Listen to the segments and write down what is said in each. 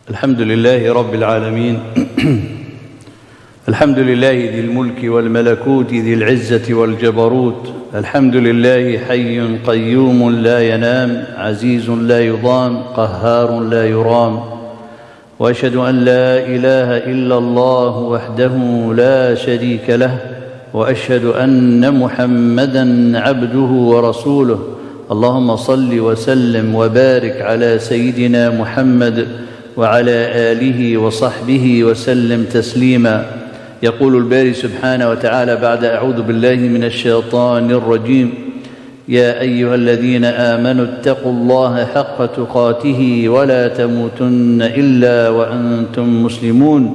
الحمد لله رب العالمين الحمد لله ذي الملك والملكوت ذي العزة والجبروت. الحمد لله حي قيوم لا ينام، عزيز لا يضام، قهار لا يرام. وأشهد أن لا إله إلا الله وحده لا شريك له، وأشهد أن محمدًا عبده ورسوله. اللهم صل وسلم وبارك على سيدنا محمد وعلى آله وصحبه وسلم تسليما. يقول الباري سبحانه وتعالى بعد أعوذ بالله من الشيطان الرجيم: يا أيها الذين آمنوا اتقوا الله حق تقاته ولا تموتن إلا وأنتم مسلمون.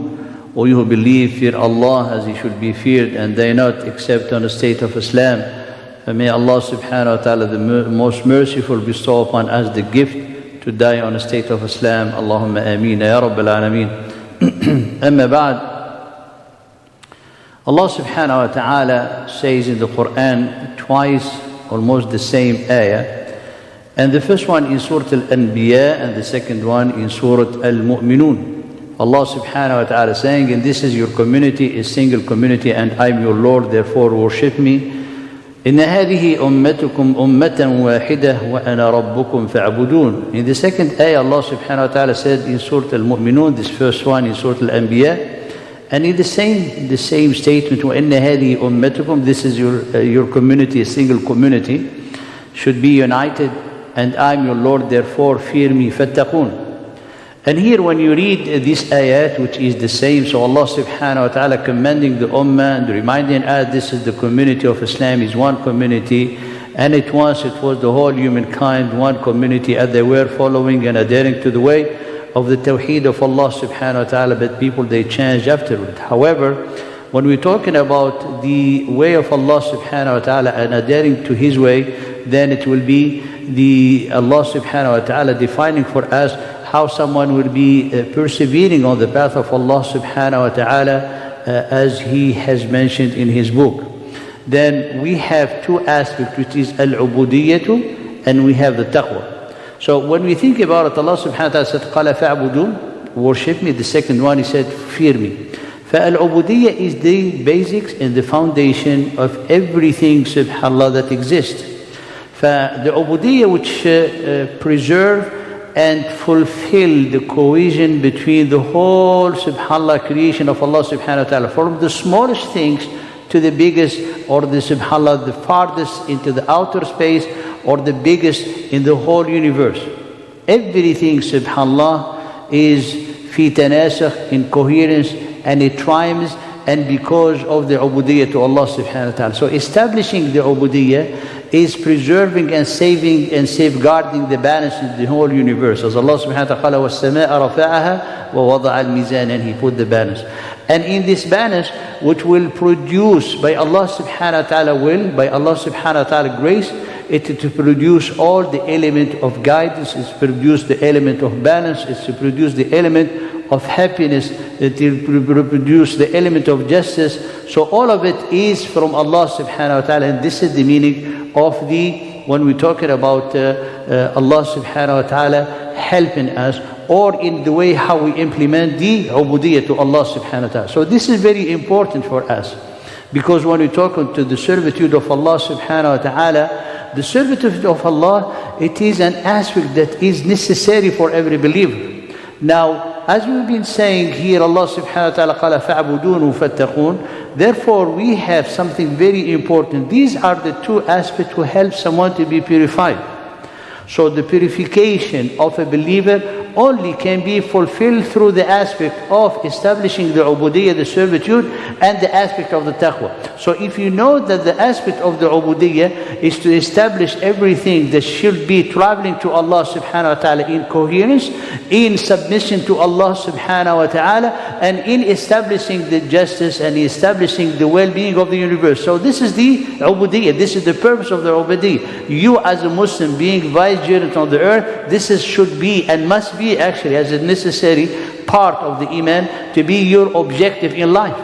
O you who believe, fear Allah as He should be feared, and they not except on the state of Islam. And may Allah subhanahu wa ta'ala, the most merciful, bestow upon us the gift to die on the state of Islam. Allahumma ameen ya Rabbil Alameen. Amma ba'd. Allah subhanahu wa ta'ala says in the Quran twice almost the same ayah, and the first one in Surah Al-Anbiya and the second one in Surah Al-Mu'minun. Allah subhanahu wa ta'ala saying, and this is your community, a single community, and I'm your Lord, therefore worship me. إن هذه أمتكم أمة واحدة وأنا ربكم فاعبدون. In the second ayah, Allah subhanahu wa ta'ala said in Surah Al-Mu'minun, this first one in Surah Al-Anbiya, and in the same statement, وَإِنَّ هَذِهِ أُمَّتُكُمْ, this is your community, a single community, should be united, and I'm your Lord, therefore fear me, فَاتَّقُونَ. And here when you read this ayat, which is the same, so Allah subhanahu wa ta'ala commanding the ummah and reminding us this is the community of Islam, is one community, and it was the whole humankind, one community, as they were following and adhering to the way of the tawheed of Allah subhanahu wa ta'ala, but people, they changed afterward. However, when we're talking about the way of Allah subhanahu wa ta'ala and adhering to His way, then it will be Allah subhanahu wa ta'ala defining for us how someone will be persevering on the path of Allah subhanahu wa ta'ala as He has mentioned in His book. Then we have two aspects, which is al-ubudiyyatu and we have the taqwa. So when we think about it, Allah subhanahu wa ta'ala said, قَالَ فَاعْبُدُونَ, worship me. The second one, He said, fear me. فَال-ubudiyya is the basics and the foundation of everything, subhanallah, that exists. The ubudiyya which preserve and fulfill the cohesion between the whole, subhanallah, creation of Allah subhanahu wa ta'ala, from the smallest things to the biggest, or the subhanallah, the farthest into the outer space, or the biggest in the whole universe. Everything, subhanallah, is fi tanasukh, in coherence, and it triumphs, and because of the ubudiyyah to Allah subhanahu wa ta'ala. So establishing the ubudiyyah is preserving and saving and safeguarding the balance in the whole universe. As Allah subhanahu wa ta'ala, وَالسَّمَاءَ رَفَعَهَا وَوَضَعَ الْمِيزَانَ, and He put the balance. And in this balance, which will produce by Allah subhanahu wa ta'ala will, by Allah subhanahu wa ta'ala grace, it to produce all the element of guidance, it's to produce the element of balance, it's to produce the element of happiness, it will produce the element of justice. So all of it is from Allah subhanahu wa ta'ala, and this is the meaning of when we're talking about Allah subhanahu wa ta'ala helping us, or in the way how we implement the ubudiyyah to Allah subhanahu wa ta'ala. So this is very important for us, because when we talk to the servitude of Allah subhanahu wa ta'ala, the servitude of Allah, it is an aspect that is necessary for every believer. Now, as we've been saying here, Allah subhanahu wa ta'ala قَالَ فَاعْبُدُونَ فَاتَّقُونَ. Therefore, we have something very important. These are the two aspects to help someone to be purified. So the purification of a believer only can be fulfilled through the aspect of establishing the ubudiyyah, the servitude, and the aspect of the taqwa. So if you know that the aspect of the ubudiyyah is to establish everything that should be traveling to Allah subhanahu wa ta'ala in coherence, in submission to Allah subhanahu wa ta'ala, and in establishing the justice and establishing the well-being of the universe. So this is the ubudiyyah, this is the purpose of the ubudiyyah. You as a Muslim being vicegerent on the earth, this should be and must be actually as a necessary part of the iman to be your objective in life.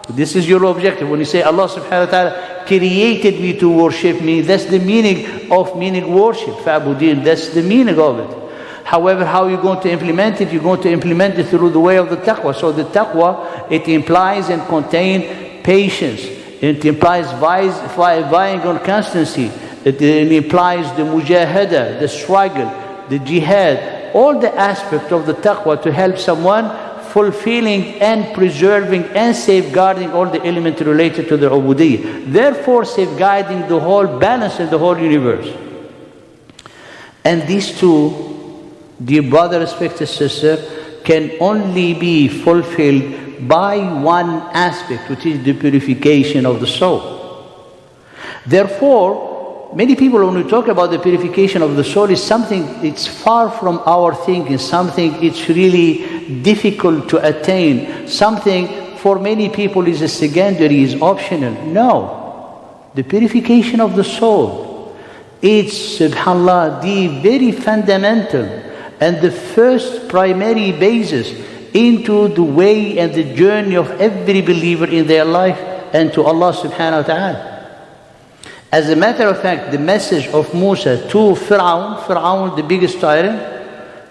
This is your objective. When you say Allah subhanahu wa ta'ala created me to worship me, that's the meaning of worship. Fa'budin, that's the meaning of it. However, how are you going to implement it? You're going to implement it through the way of the taqwa. So the taqwa, it implies and contains patience. It implies vying on constancy. It implies the mujahada, the struggle, the jihad, all the aspects of the taqwa to help someone fulfilling and preserving and safeguarding all the elements related to the ubudiyyah. Therefore, safeguarding the whole balance in the whole universe. And these two, dear brother, respected sister, can only be fulfilled by one aspect, which is the purification of the soul. Therefore, many people, when we talk about the purification of the soul, is something it's far from our thinking, something it's really difficult to attain, something for many people is a secondary, is optional. No, the purification of the soul, it's, subhanAllah, the very fundamental and the first primary basis into the way and the journey of every believer in their life and to Allah subhanahu wa ta'ala. As a matter of fact, the message of Musa to Fir'aun, the biggest tyrant,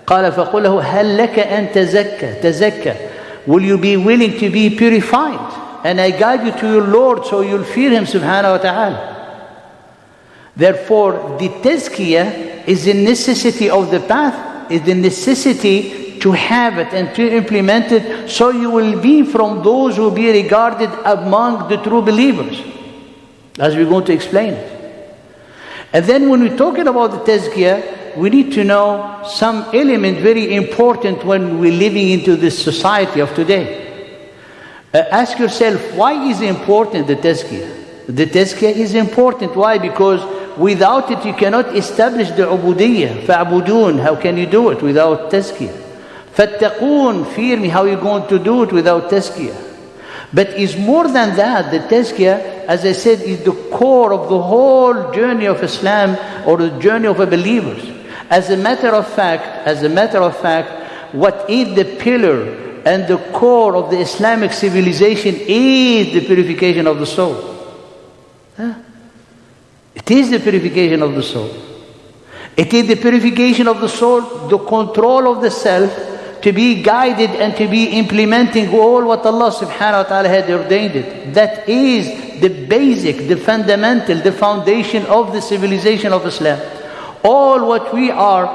قال فقل له هل لك أن تزكى, will you be willing to be purified? And I guide you to your Lord so you'll fear Him subhanahu wa ta'ala. Therefore, the tazkiyah is a necessity of the path, is the necessity to have it and to implement it, so you will be from those who will be regarded among the true believers, as we're going to explain it. And then when we're talking about the tazkiyah, we need to know some element very important when we're living into this society of today. Ask yourself, why is it important, the tazkiyah? The tazkiyah is important. Why? Because without it you cannot establish the ubudiyyah. فَعْبُدُونَ, how can you do it without tazkiyah? فَاتَّقُونَ, fear me, how are you going to do it without tazkiyah? But it's more than that. The tazkiyah, as I said, is the core of the whole journey of Islam or the journey of the believers. As a matter of fact, what is the pillar and the core of the Islamic civilization is the purification of the soul. It is the purification of the soul. It is the purification of the soul, the control of the self, to be guided and to be implementing all what Allah subhanahu wa ta'ala had ordained it. That is the basic, the fundamental, the foundation of the civilization of Islam. All what we are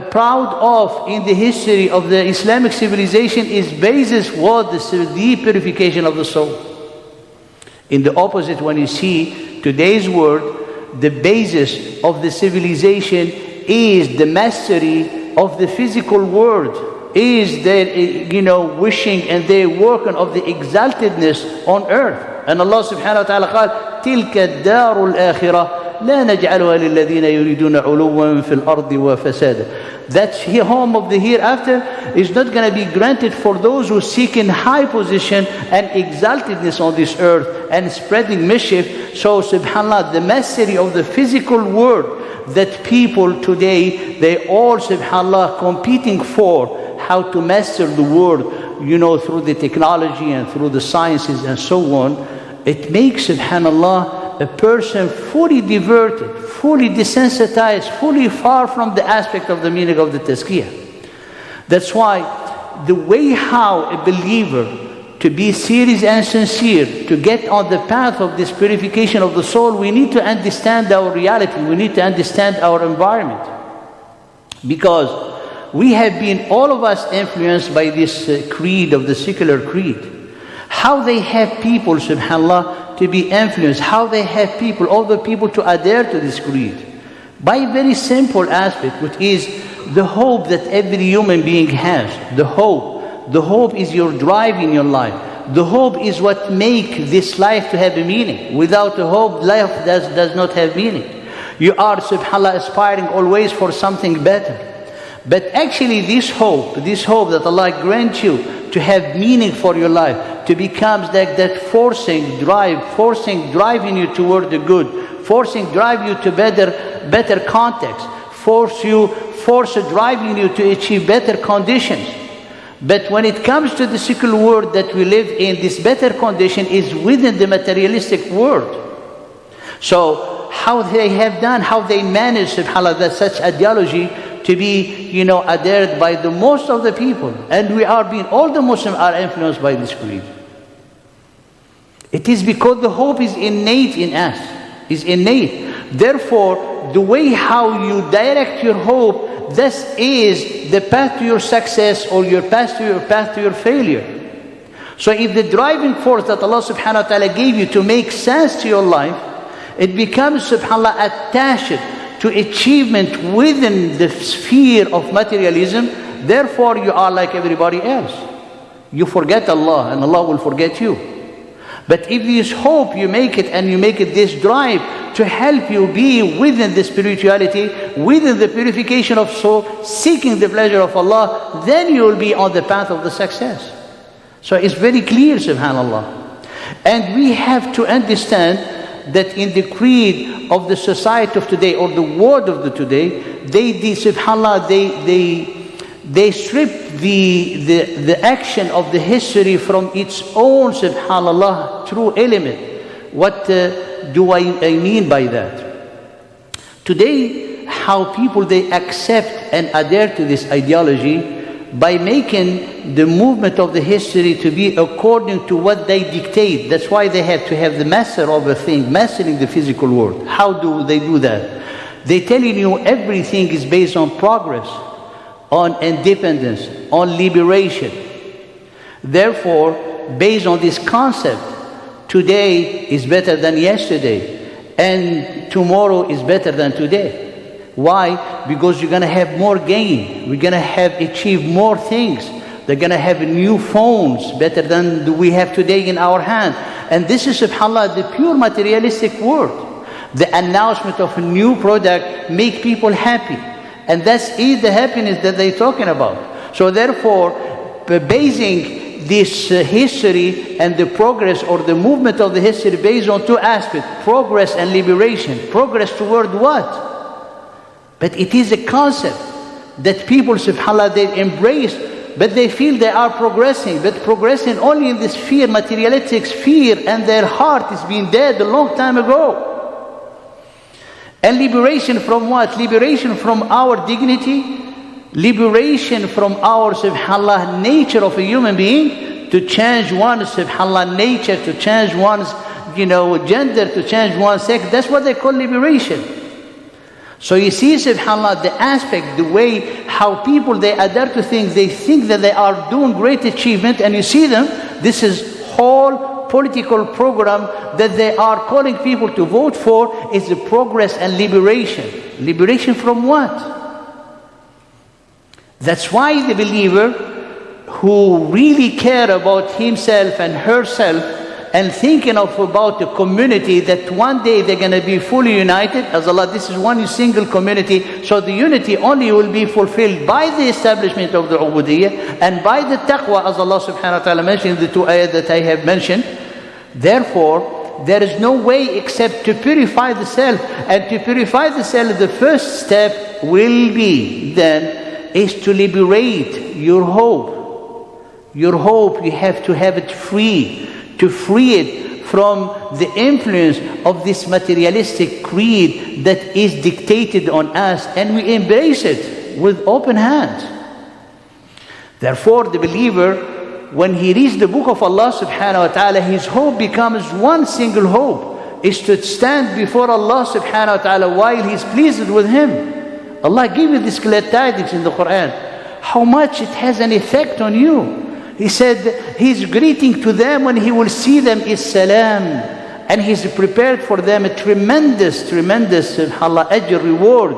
proud of in the history of the Islamic civilization is basis was the purification of the soul. In the opposite, when you see today's world, the basis of the civilization is the mastery of the physical world, is their wishing and their working of the exaltedness on earth. And Allah subhanahu wa ta'ala قال تلك الدار الآخرة لا نجعلها للذين يريدون علوا في الأرض وفسادا. That home of the hereafter is not going to be granted for those who seek in high position and exaltedness on this earth and spreading mischief. So subhanAllah, the mastery of the physical world that people today, they all subhanAllah competing for how to master the world, through the technology and through the sciences and so on. It makes subhanAllah a person fully diverted, fully desensitized, fully far from the aspect of the meaning of the tazkiyah. That's why the way how a believer to be serious and sincere, to get on the path of this purification of the soul, we need to understand our reality, we need to understand our environment. Because we have been, all of us, influenced by this creed of the secular creed. How they have people, subhanAllah, to be influenced, how they have people, all the people to adhere to this creed. By a very simple aspect, which is the hope that every human being has. The hope. The hope is your drive in your life. The hope is what makes this life to have a meaning. Without a hope, life does not have meaning. You are, subhanAllah, aspiring always for something better. But actually this hope that Allah grants you to have meaning for your life, to become like that forcing driving you toward the good, drive you to better context, force driving you to achieve better conditions. But when it comes to the secular world that we live in, this better condition is within the materialistic world. So how they manage, subhanAllah, that such ideology to be, adhered by the most of the people. And all the Muslims are influenced by this creed. It is because the hope is innate in us, is innate. Therefore, the way how you direct your hope, this is the path to your success or your path to your failure. So if the driving force that Allah subhanahu wa ta'ala gave you to make sense to your life, it becomes, subhanAllah, attached to achievement within the sphere of materialism, therefore you are like everybody else. You forget Allah and Allah will forget you. But if this hope you make it, and you make it this drive to help you be within the spirituality, within the purification of soul, seeking the pleasure of Allah, then you will be on the path of the success. So it's very clear, subhanAllah. And we have to understand that in the creed of the society of today, or the world of the today, subhanAllah, they strip the action of the history from its own, subhanAllah, true element. What do I mean by that? Today, how people, they accept and adhere to this ideology by making the movement of the history to be according to what they dictate. That's why they have to have the master of a thing, mastering the physical world. How do they do that? They telling you everything is based on progress, on independence, on liberation. Therefore, based on this concept, today is better than yesterday, and tomorrow is better than today. Why? Because you're going to have more gain. We're going to have achieved more things. They're going to have new phones better than we have today in our hand. And this is, subhanAllah, the pure materialistic world. The announcement of a new product make people happy. And that's the happiness that they're talking about. So therefore, basing this history and the progress or the movement of the history based on two aspects, progress and liberation. Progress toward what? But it is a concept that people, subhanAllah, they embrace, but they feel they are progressing, but progressing only in this sphere, materialistic sphere, and their heart is being dead a long time ago. And liberation from what? Liberation from our dignity, liberation from our, subhanAllah, nature of a human being, to change one's, subhanAllah, nature, to change one's, gender, to change one's sex. That's what they call liberation. So you see, subhanAllah, the aspect, the way how people, they adhere to things, they think that they are doing great achievement, and you see them, this is whole political program that they are calling people to vote for, is the progress and liberation. Liberation from what? That's why the believer who really care about himself and herself, and thinking about the community that one day they're going to be fully united, as Allah, this is one single community, so the unity only will be fulfilled by the establishment of the ubudiyyah and by the taqwa, as Allah subhanahu wa ta'ala mentioned in the two ayat that I have mentioned. Therefore, there is no way except to purify the self, and to purify the self, the first step will be then is to liberate your hope. Your hope, you have to have it free, to free it from the influence of this materialistic creed that is dictated on us, and we embrace it with open hands. Therefore, the believer, when he reads the book of Allah subhanahu wa ta'ala, his hope becomes one single hope, is to stand before Allah subhanahu wa ta'ala while he's pleased with him. Allah gave you this glad tidings in the Quran. How much it has an effect on you. He said his greeting to them when he will see them is salam, and he's prepared for them a tremendous subhanAllah ajr, reward.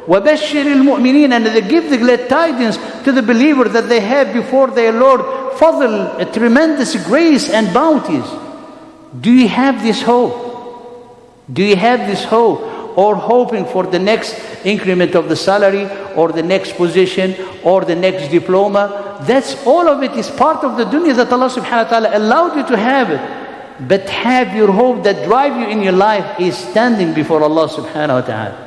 وَبَشِّرِ الْمُؤْمِنِينَ, and they give the glad tidings to the believer that they have before their Lord fadl, a tremendous grace and bounties. Do you have this hope? Do you have this hope? Or hoping for the next increment of the salary, or the next position, or the next diploma? That's all of it is part of the dunya that Allah subhanahu wa ta'ala allowed you to have it. But have your hope that drive you in your life is standing before Allah subhanahu wa ta'ala.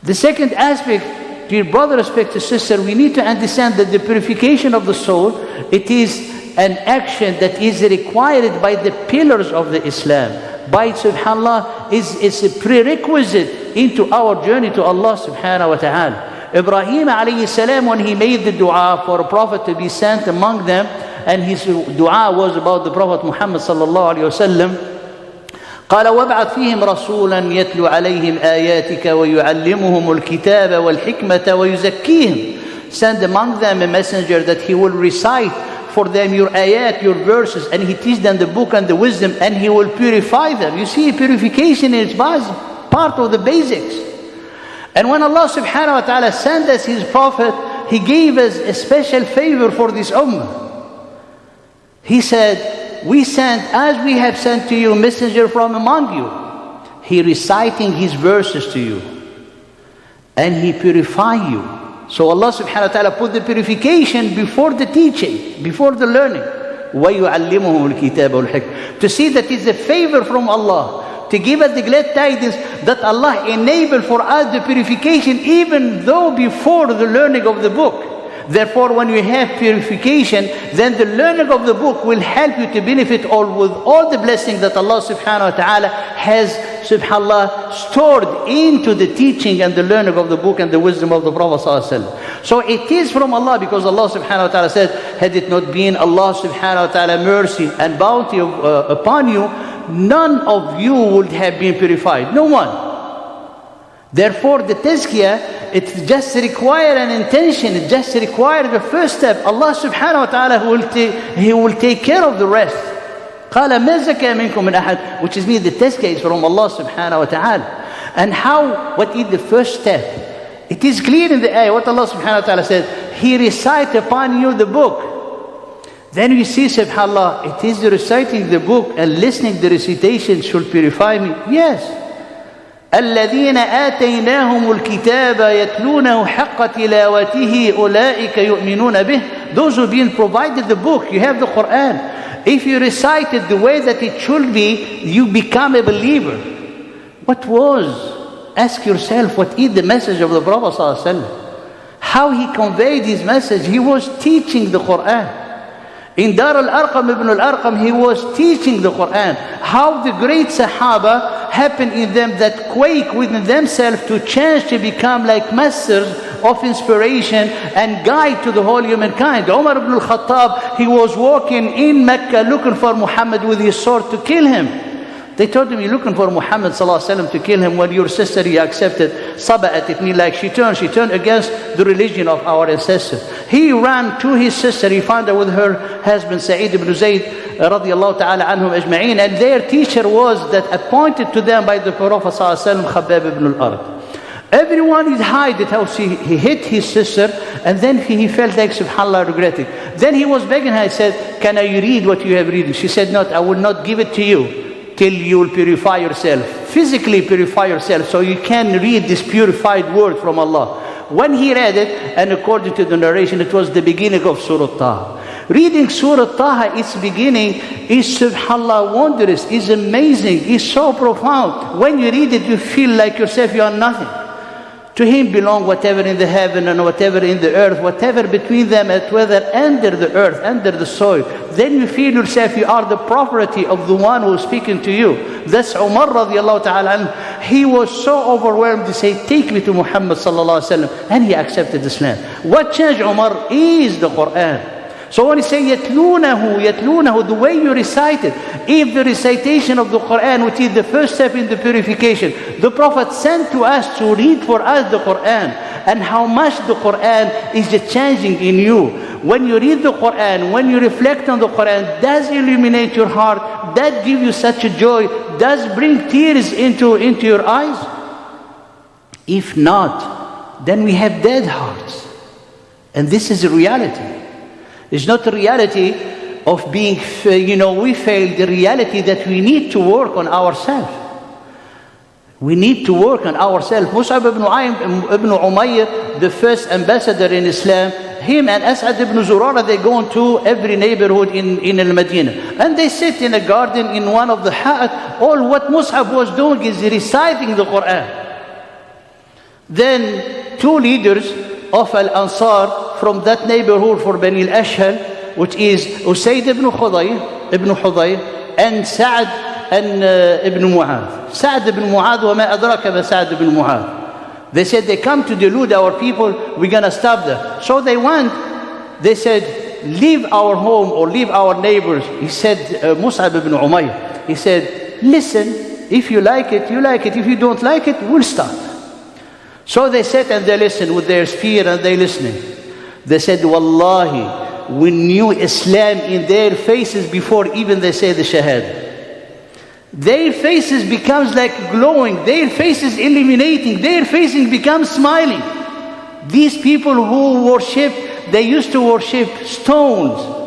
The second aspect, dear brother, respected sister, we need to understand that the purification of the soul, it is an action that is required by the pillars of the Islam. By subhanAllah is a prerequisite into our journey to Allah subhanahu wa ta'ala. Ibrahim alayhi salam, when he made the dua for a prophet to be sent among them, and his dua was about the Prophet Muhammad sallallahu alayhi wa sallam, قال وابعث فيهم رسولا يتلو عليهم آياتك ويعلمهم الكتاب والحكمة ويزكيهم. Send among them a messenger that he will recite for them your ayat, your verses, and he teach them the book and the wisdom, and he will purify them. You see, purification is part of the basics. And when Allah subhanahu wa ta'ala sent us his prophet, he gave us a special favor for this ummah. He said, we sent, as we have sent to you, messenger from among you. He reciting his verses to you. And he purify you. So Allah subhanahu wa ta'ala put the purification before the teaching, before the learning. وَيُعَلِّمُهُ الْكِتَابَ وَالْحِكْمَةَ. To see that it's a favor from Allah, to give us the glad tidings that Allah enabled for us the purification even though before the learning of the book. Therefore, when you have purification, then the learning of the book will help you to benefit with all the blessings that Allah subhanahu wa ta'ala has, subhanallah, stored into the teaching and the learning of the book and the wisdom of the Prophet sallallahu alaihi wasallam. So it is from Allah, because Allah subhanahu wa ta'ala said, had it not been Allah subhanahu wa ta'ala mercy and bounty upon you, none of you would have been purified. No one. Therefore, the tazkiyah, it just requires an intention. It just requires the first step. Allah subhanahu wa ta'ala, He will take care of the rest. قَالَ مَا زَكَى مِنْكُمْ مِنْ أَحَدٍ, which means the tazkiyah is from Allah subhanahu wa ta'ala. And what is the first step? It is clear in the ayah what Allah subhanahu wa ta'ala said. He recite upon you the book. Then we see, subhanallah, it is the reciting the book and listening the recitation should purify me. Yes. الذين آتيناهم الكتاب يتلونه حق تلاوته أولئك يؤمنون به. Those who have been provided the book, you have the Quran. If you recite it the way that it should be, you become a believer. What was? Ask yourself, what is the message of the Prophet ﷺ? How he conveyed his message? He was teaching the Quran. In Dar al-Arqam ibn al-Arqam, he was teaching the Quran. How the great Sahaba happened in them that quake within themselves to change, to become like masters of inspiration and guide to the whole humankind. Umar ibn al-Khattab, he was walking in Mecca looking for Muhammad with his sword to kill him. They told him, you're looking for Muhammad to kill him when your sister he accepted. Saba'at, it means like she turned against the religion of our ancestors. He ran to his sister, he found her with her husband Sa'id ibn Zayd radiallahu ta'ala anhum ajma'een, and their teacher was that appointed to them by the Prophet Khabbab ibn al-Arad. Everyone is hiding how he hit his sister, and then he felt like subhanallah regretting. Then he was begging her, he said, can I read what you have read? She said, no, I will not give it to you till you will purify yourself, physically purify yourself, so you can read this purified word from Allah. When he read it, and according to the narration, it was the beginning of Surah Taha. Reading Surah Taha, its beginning is subhanallah wondrous, is amazing, is so profound. When you read it, you feel like yourself you are nothing. To him belong whatever in the heaven and whatever in the earth, whatever between them, and whether under the earth, under the soil. Then you feel yourself you are the property of the one who is speaking to you. Thus Umar radiallahu ta'ala, he was so overwhelmed to say, take me to Muhammad sallallahu alaihi wasallam, and he accepted Islam. What changed Umar is the Quran. So when you say yatlunahu, the way you recite it, if the recitation of the Quran, which is the first step in the purification, the Prophet sent to us to read for us the Quran, and how much the Quran is changing in you. When you read the Quran, when you reflect on the Quran, does illuminate your heart, does give you such a joy, does bring tears into your eyes? If not, then we have dead hearts. And this is a reality. It's not the reality of being, we failed. The reality that we need to work on ourselves. We need to work on ourselves. Mus'ab ibn Umayr, the first ambassador in Islam, him and As'ad ibn Zurara, they go into every neighborhood in Al-Madinah. And they sit in a garden in one of the ha'at. All what Mus'ab was doing is reciting the Quran. Then two leaders of Al-Ansar from that neighborhood for Bani al-Ashhal, which is Usayd ibn Hudayr and Sa'd ibn Mu'adh. Sa'd ibn Mu'adh, وَمَا أَدْرَكَ مَا سَعْدْ ibn Mu'adh. They said, they come to delude our people, we're going to stop them. So they went, they said, leave our home or leave our neighbors. He said, Mus'ab ibn Umayr, he said, listen, if you like it, you like it. If you don't like it, we'll stop. So they sat and they listened with their spear and they listening. They said, Wallahi, we knew Islam in their faces before even they say the Shahada. Their faces becomes like glowing, their faces illuminating, their faces become smiling. These people who worship, they used to worship stones.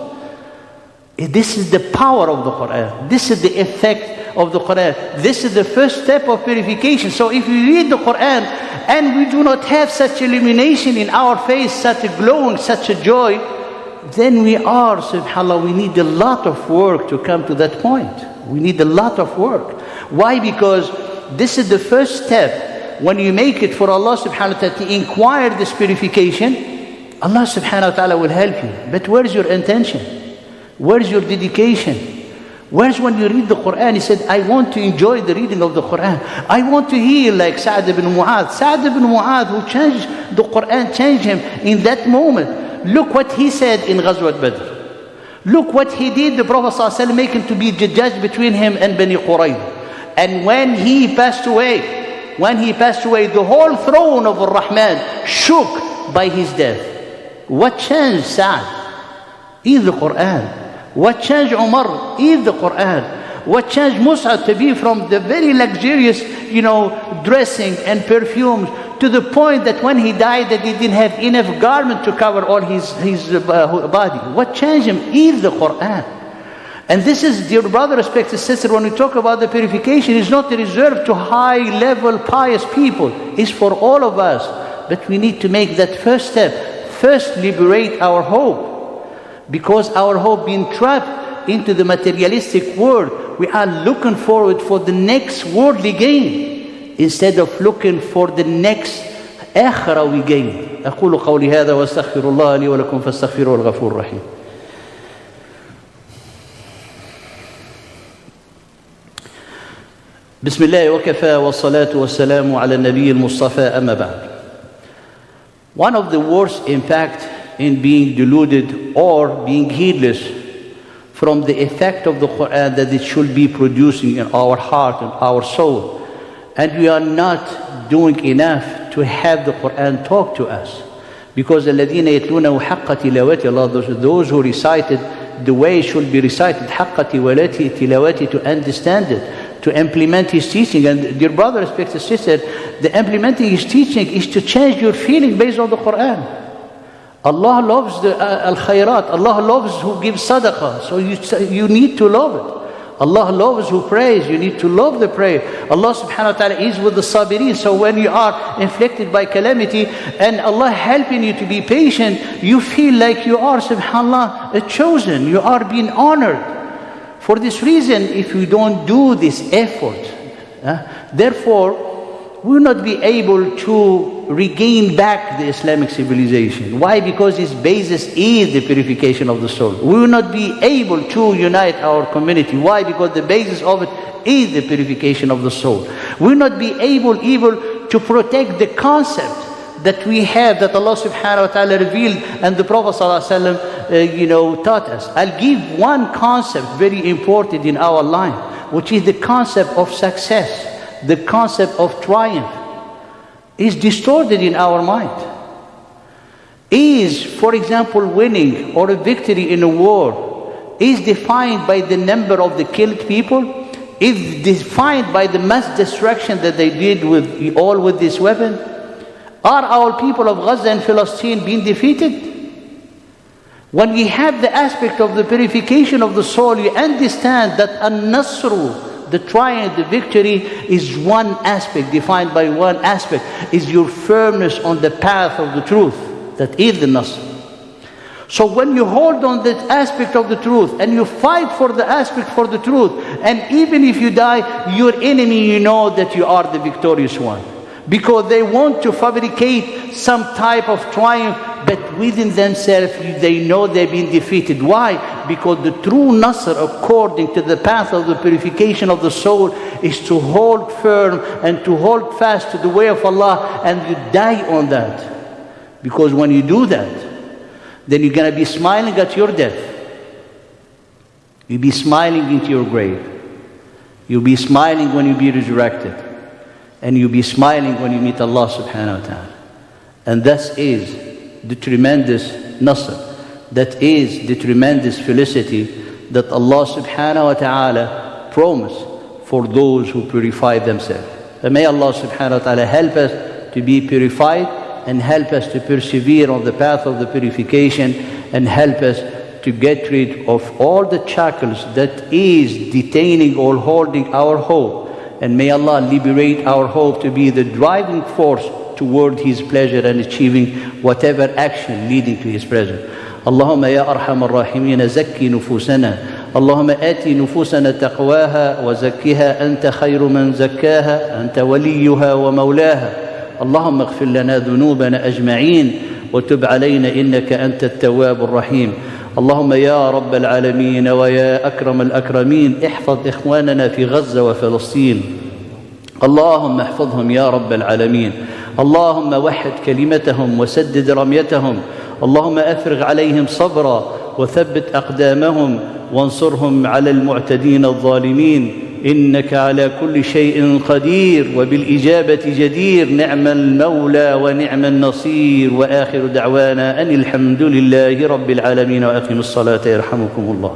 This is the power of the Quran. This is the effect of the Quran. This is the first step of purification. So if we read the Quran and we do not have such illumination in our face, such a glowing, such a joy, then we are, subhanAllah, we need a lot of work to come to that point. We need a lot of work. Why? Because this is the first step. When you make it for Allah subhanahu wa ta'ala to inquire this purification, Allah subhanahu wa ta'ala will help you. But where's your intention? Where's your dedication? Where's when you read the Quran? He said, I want to enjoy the reading of the Quran. I want to hear like Sa'd ibn Mu'adh. Sa'd ibn Mu'adh, who changed the Quran, changed him in that moment. Look what he said in Ghazwat Badr. Look what he did, the Prophet ﷺ make him to be the judge between him and Bani Qurayd. And when he passed away, the whole throne of Ar-Rahman shook by his death. What changed Sa'd? Is the Quran. What changed Umar? Is the Quran. What changed Mus'ab to be from the very luxurious, dressing and perfumes to the point that when he died that he didn't have enough garment to cover all his body. What changed him is the Quran. And this is, dear brother, respected sister, when we talk about the purification, it's not reserved to high-level pious people. It's for all of us. But we need to make that first step. First, liberate our hope. Because our hope being trapped into the materialistic world, we are looking forward for the next worldly gain instead of looking for the next akhirah we gain. أقول قولي هذا واستغفر الله لي ولكم فاستغفروه الغفور الرحيم. بسم الله وكفى والصلاة والسلام على النبي المصطفى أما بعد. One of the worst impact in being deluded or being heedless from the effect of the Quran that it should be producing in our heart and our soul. And we are not doing enough to have the Quran talk to us. Because الَّذِينَ يَتْلُونَهُ حَقَّ تِلَاوَتِهِ, Allah, those who recited the way it should be recited, حَقَّ تِلَاوَتِهِ, to understand it, to implement His teaching. And dear brother, respected sister, the implementing His teaching is to change your feeling based on the Quran. Allah loves the al-khayrat. Allah loves who gives sadaqah. So you need to love it. Allah loves who prays. You need to love the prayer. Allah subhanahu wa ta'ala is with the sabirin. So when you are inflicted by calamity and Allah helping you to be patient, you feel like you are, subhanallah, chosen. You are being honored. For this reason, if you don't do this effort, therefore, we will not be able to regain back the Islamic civilization. Why? Because its basis is the purification of the soul. We will not be able to unite our community. Why? Because the basis of it is the purification of the soul. We will not be able even to protect the concept that we have, that Allah subhanahu wa ta'ala revealed and the Prophet sallallahu alaihi wasallam taught us. I'll give one concept very important in our life, which is the concept of success. The concept of triumph is distorted in our mind. Is, for example, winning or a victory in a war is defined by the number of the killed people, is defined by the mass destruction that they did with this weapon. Are our people of Gaza and Palestine being defeated? When we have the aspect of the purification of the soul, you understand that an-nasru, the triumph, the victory, is one aspect, defined by one aspect, is your firmness on the path of the truth. That is the nasr. So when you hold on that aspect of the truth and you fight for the aspect for the truth, and even if you die, your enemy, you know that you are the victorious one. Because they want to fabricate some type of triumph but within themselves they know they've been defeated. Why? Because the true Nasr, according to the path of the purification of the soul, is to hold firm and to hold fast to the way of Allah, and you die on that. Because when you do that, then you're going to be smiling at your death. You'll be smiling into your grave. You'll be smiling when you be resurrected. And you'll be smiling when you meet Allah subhanahu wa ta'ala. And that is the tremendous nasr. That is the tremendous felicity that Allah subhanahu wa ta'ala promised for those who purify themselves. And may Allah subhanahu wa ta'ala help us to be purified, and help us to persevere on the path of the purification, and help us to get rid of all the shackles that is detaining or holding our hope. And may Allah liberate our hope to be the driving force toward His pleasure and achieving whatever action leading to His pleasure. Allahumma ya arhamar rahimin zakki nufusana. Allahumma ati nufusana taqwaha wa zakkiha anta khayru man zakkaha anta waliyuha wa mawlaha. Allahumma ighfir lana dhunubana ajma'in wa tub alayna innaka anta at-tawwab ar-rahim. اللهم يا رب العالمين ويا أكرم الأكرمين احفظ إخواننا في غزة وفلسطين. اللهم احفظهم يا رب العالمين. اللهم وحد كلمتهم وسدد رميتهم. اللهم أفرغ عليهم صبرا وثبت أقدامهم وانصرهم على المعتدين الظالمين. إنك على كل شيء قدير وبالإجابة جدير. نعم المولى ونعم النصير. وآخر دعوانا أن الحمد لله رب العالمين. وأقم الصلاة يرحمكم الله.